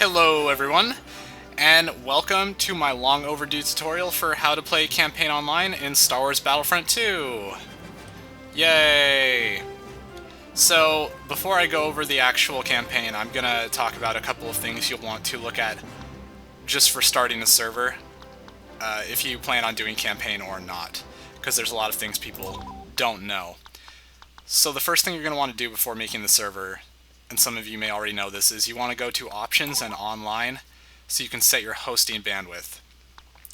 Hello everyone, and welcome to my long overdue tutorial for how to play campaign online in Star Wars Battlefront 2. Yay! So, before I go over the actual campaign, I'm gonna talk about a couple of things you'll want to look at just for starting a server, if you plan on doing campaign or not, because there's a lot of things people don't know. So the first thing you're going to want to do before making the server, and some of you may already know this, is you want to go to Options and Online so you can set your hosting bandwidth.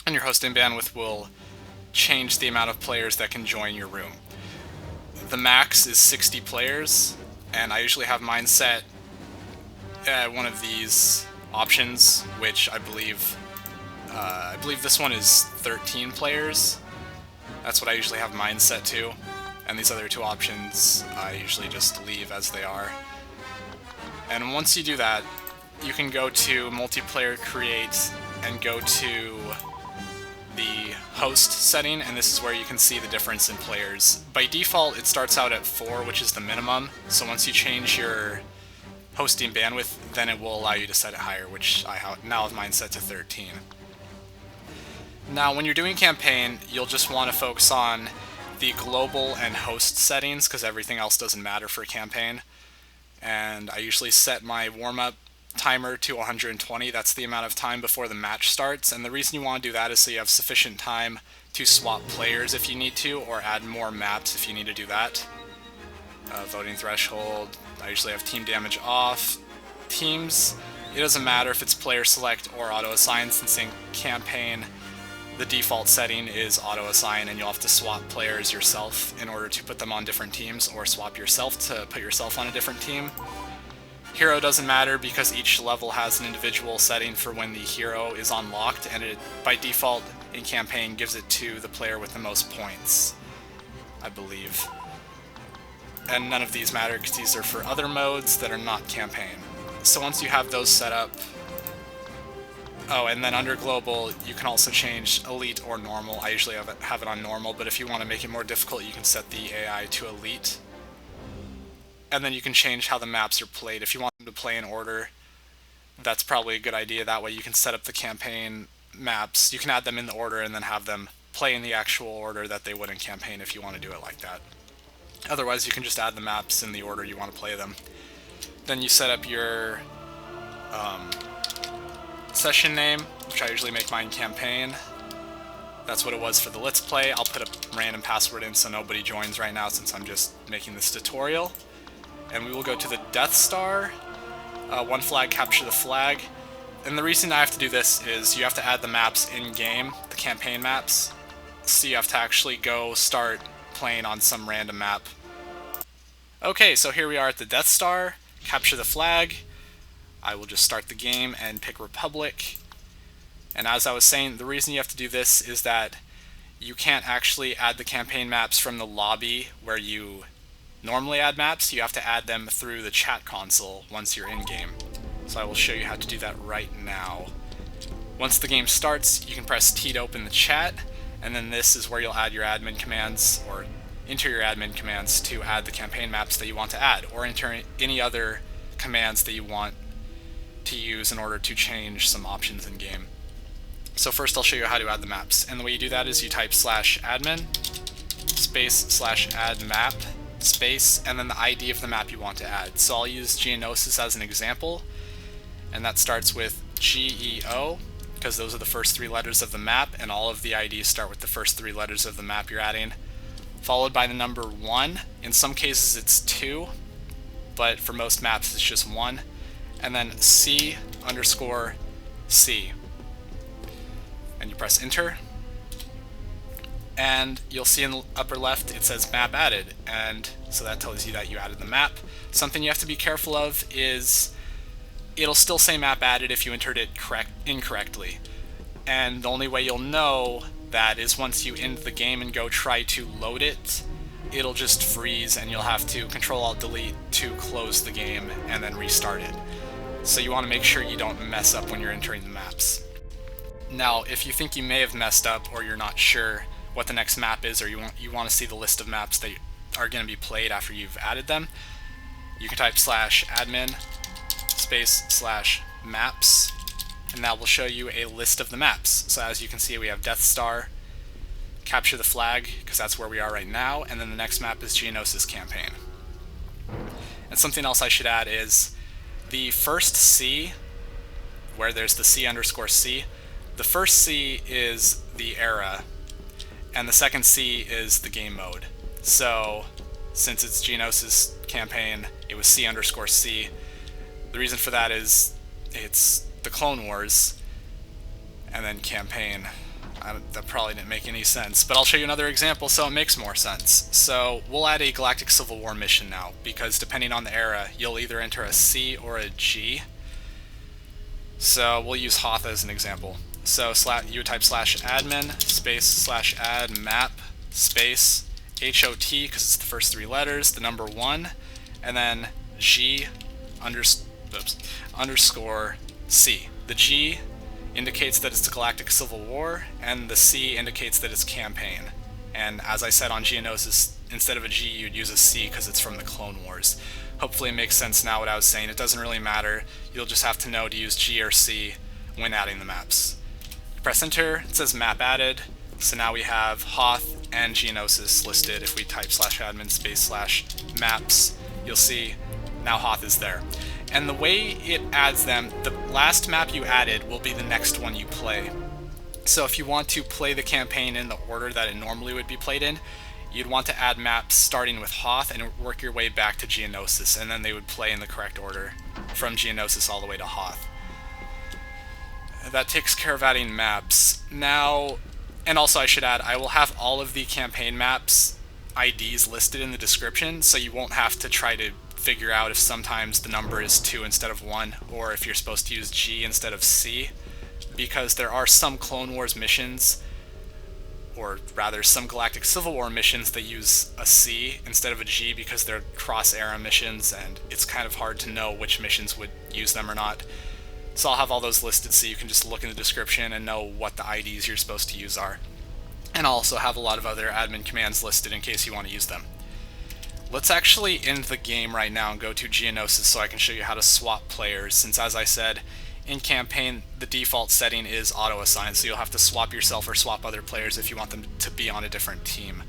And your hosting bandwidth will change the amount of players that can join your room. The max is 60 players, and I usually have mine set at one of these options, which I believe this one is 13 players. That's what I usually have mine set to. And these other two options I usually just leave as they are. And once you do that, you can go to Multiplayer Create and go to the host setting, and this is where you can see the difference in players. By default, it starts out at 4, which is the minimum, so once you change your hosting bandwidth, then it will allow you to set it higher, which I now have mine set to 13. Now, when you're doing campaign, you'll just want to focus on the global and host settings, because everything else doesn't matter for campaign. And I usually set my warm-up timer to 120. That's the amount of time before the match starts, and the reason you want to do that is so you have sufficient time to swap players if you need to, or add more maps if you need to do that. Voting threshold, I usually have team damage off. Teams, it doesn't matter if it's player select or auto assign, since in campaign the default setting is auto-assign, and you'll have to swap players yourself in order to put them on different teams, or swap yourself to put yourself on a different team. Hero doesn't matter because each level has an individual setting for when the hero is unlocked, and it, by default in campaign, gives it to the player with the most points, I believe. And none of these matter because these are for other modes that are not campaign. So once you have those set up, oh, and then under global, you can also change elite or normal. I usually have it on normal, but if you want to make it more difficult, you can set the AI to elite. And then you can change how the maps are played. If you want them to play in order, that's probably a good idea. That way you can set up the campaign maps. You can add them in the order and then have them play in the actual order that they would in campaign if you want to do it like that. Otherwise, you can just add the maps in the order you want to play them. Then you set up your session name, which I usually make mine campaign. That's what it was for the Let's Play. I'll put a random password in so nobody joins right now since I'm just making this tutorial. And we will go to the Death Star. One flag, capture the flag. And the reason I have to do this is you have to add the maps in-game, the campaign maps. So you have to actually go start playing on some random map. Okay, so here we are at the Death Star. Capture the flag. I will just start the game and pick Republic. And as I was saying, the reason you have to do this is that you can't actually add the campaign maps from the lobby where you normally add maps. You have to add them through the chat console once you're in-game. So I will show you how to do that right now. Once the game starts, you can press T to open the chat, and then this is where you'll add your admin commands, or enter your admin commands to add the campaign maps that you want to add, or enter any other commands that you want to use in order to change some options in game. So first I'll show you how to add the maps, and the way you do that is you type /admin space /addmap space and then the ID of the map you want to add. So I'll use geonosis as an example, and that starts with GEO because those are the first 3 letters of the map, and all of the IDs start with the first 3 letters of the map you're adding, followed by the number 1. In some cases it's 2, but for most maps it's just 1. And then C_C. And you press enter. And you'll see in the upper left it says map added, and so that tells you that you added the map. Something you have to be careful of is it'll still say map added if you entered it incorrectly. And the only way you'll know that is once you end the game and go try to load it, it'll just freeze and you'll have to Control-Alt-Delete to close the game and then restart it. So you want to make sure you don't mess up when you're entering the maps. Now, if you think you may have messed up, or you're not sure what the next map is, or you want to see the list of maps that are going to be played after you've added them, you can type /admin space maps, and that will show you a list of the maps. So as you can see, we have Death Star, Capture the Flag, because that's where we are right now, and then the next map is Geonosis Campaign. And something else I should add is the first C, where there's the C_C, the first C is the era, and the second C is the game mode. So since it's Geonosis Campaign, it was C_C. The reason for that is it's the Clone Wars, and then Campaign. That probably didn't make any sense, but I'll show you another example so it makes more sense. So we'll add a Galactic Civil War mission now, because depending on the era, you'll either enter a C or a G. So we'll use Hoth as an example. So you would type /admin space /addmap space HOT, because it's the first three letters, the number 1, and then G underscore C. The G indicates that it's the Galactic Civil War, and the C indicates that it's Campaign. And as I said on Geonosis, instead of a G, you'd use a C because it's from the Clone Wars. Hopefully it makes sense now what I was saying. It doesn't really matter. You'll just have to know to use G or C when adding the maps. Press enter, it says map added. So now we have Hoth and Geonosis listed. If we type /admin space /maps, you'll see now Hoth is there. And the way it adds them, the last map you added will be the next one you play. So if you want to play the campaign in the order that it normally would be played in, you'd want to add maps starting with Hoth and work your way back to Geonosis, and then they would play in the correct order from Geonosis all the way to Hoth. That takes care of adding maps. Now, and also I should add, I will have all of the campaign maps IDs listed in the description, so you won't have to try to figure out if sometimes the number is 2 instead of 1, or if you're supposed to use G instead of C, because there are some Clone Wars missions, or rather some Galactic Civil War missions that use a C instead of a G because they're cross-era missions, and it's kind of hard to know which missions would use them or not. So I'll have all those listed so you can just look in the description and know what the IDs you're supposed to use are. And I'll also have a lot of other admin commands listed in case you want to use them. Let's actually end the game right now and go to Geonosis so I can show you how to swap players, since as I said, in campaign the default setting is auto-assign, so you'll have to swap yourself or swap other players if you want them to be on a different team.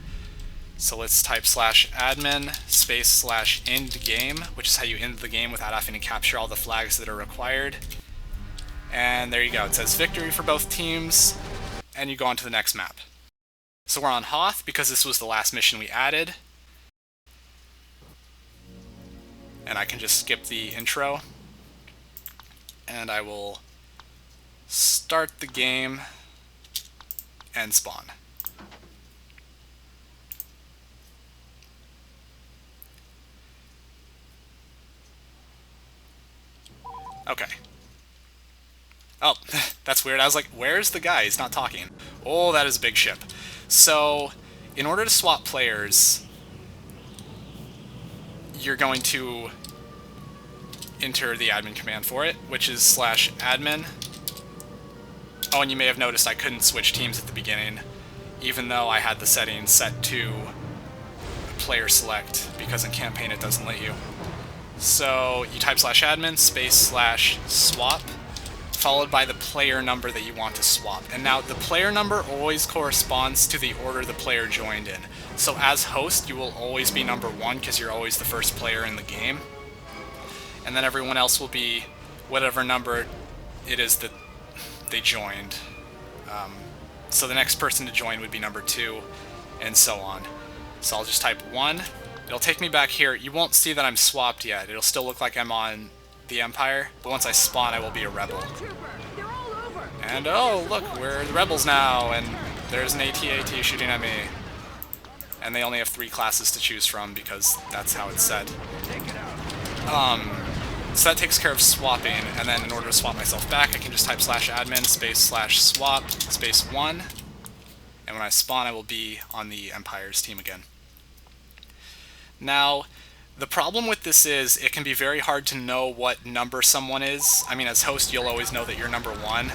So let's type /admin space /endgame, which is how you end the game without having to capture all the flags that are required. And there you go, it says victory for both teams, and you go on to the next map. So we're on Hoth because this was the last mission we added. And I can just skip the intro, and I will start the game and spawn. Okay. Oh, that's weird. I was like, where's the guy? He's not talking. Oh, that is a big ship. So, in order to swap players, you're going to enter the admin command for it, which is /admin. Oh, and you may have noticed I couldn't switch teams at the beginning, even though I had the settings set to player select, because in campaign it doesn't let you. So you type /admin space /swap, followed by the player number that you want to swap. And now the player number always corresponds to the order the player joined in. So as host, you will always be number 1 because you're always the first player in the game. And then everyone else will be whatever number it is that they joined. So the next person to join would be number 2, and so on. So I'll just type 1. It'll take me back here. You won't see that I'm swapped yet. It'll still look like I'm on the Empire, but once I spawn, I will be a rebel. And oh, look, we're the rebels now, and there's an AT-AT shooting at me. And they only have 3 classes to choose from because that's how it's set. So that takes care of swapping, and then in order to swap myself back, I can just type /admin space /swap space 1, and when I spawn, I will be on the Empire's team again. Now, the problem with this is it can be very hard to know what number someone is. I mean, as host, you'll always know that you're number 1,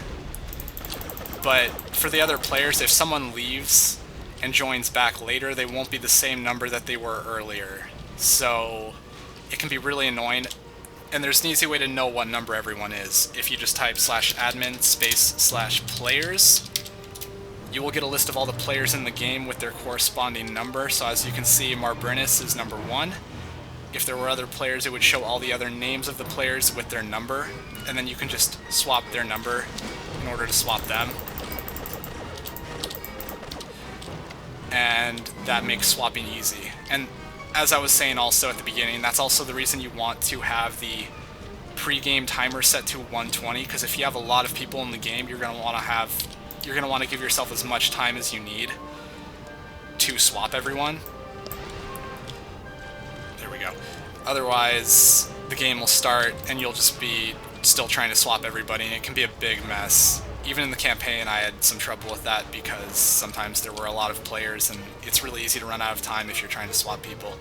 but for the other players, if someone leaves and joins back later, they won't be the same number that they were earlier. So it can be really annoying. And there's an easy way to know what number everyone is. If you just type /admin /players, you will get a list of all the players in the game with their corresponding number. So as you can see, Marbrinus is number 1. If there were other players, it would show all the other names of the players with their number, and then you can just swap their number in order to swap them. And that makes swapping easy. And as I was saying also at the beginning, that's also the reason you want to have the pre-game timer set to 120, because if you have a lot of people in the game, you're going to want to give yourself as much time as you need to swap everyone. There we go. Otherwise, the game will start and you'll just be still trying to swap everybody, and it can be a big mess. Even in the campaign, I had some trouble with that because sometimes there were a lot of players and it's really easy to run out of time if you're trying to swap people,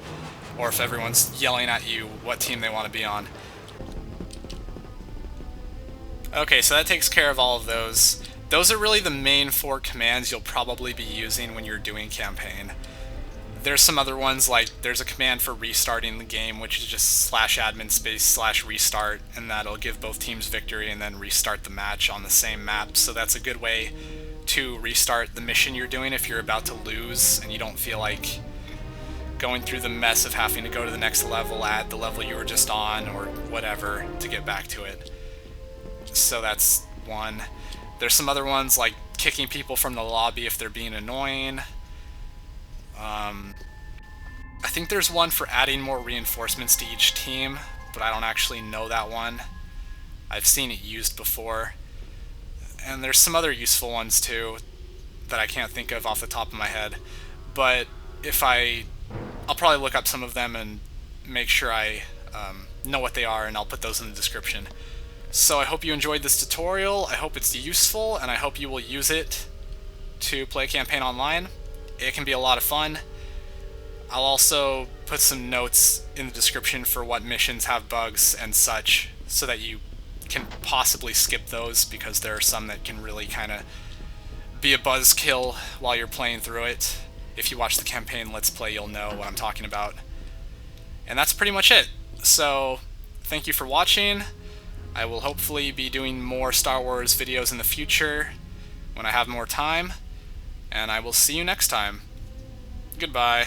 or if everyone's yelling at you what team they want to be on. Okay, so that takes care of all of those. Those are really the main 4 commands you'll probably be using when you're doing campaign. There's some other ones, like there's a command for restarting the game, which is just /admin /restart, and that'll give both teams victory and then restart the match on the same map. So that's a good way to restart the mission you're doing if you're about to lose and you don't feel like going through the mess of having to go to the next level at the level you were just on or whatever to get back to it. So that's one. There's some other ones like kicking people from the lobby if they're being annoying. I think there's one for adding more reinforcements to each team, but I don't actually know that one. I've seen it used before. And there's some other useful ones too that I can't think of off the top of my head. But I'll probably look up some of them and make sure I know what they are, and I'll put those in the description. So I hope you enjoyed this tutorial, I hope it's useful, and I hope you will use it to play campaign online. It can be a lot of fun. I'll also put some notes in the description for what missions have bugs and such, so that you can possibly skip those, because there are some that can really kind of be a buzzkill while you're playing through it. If you watch the campaign Let's Play, you'll know what I'm talking about. And that's pretty much it. So, thank you for watching. I will hopefully be doing more Star Wars videos in the future when I have more time, and I will see you next time. Goodbye.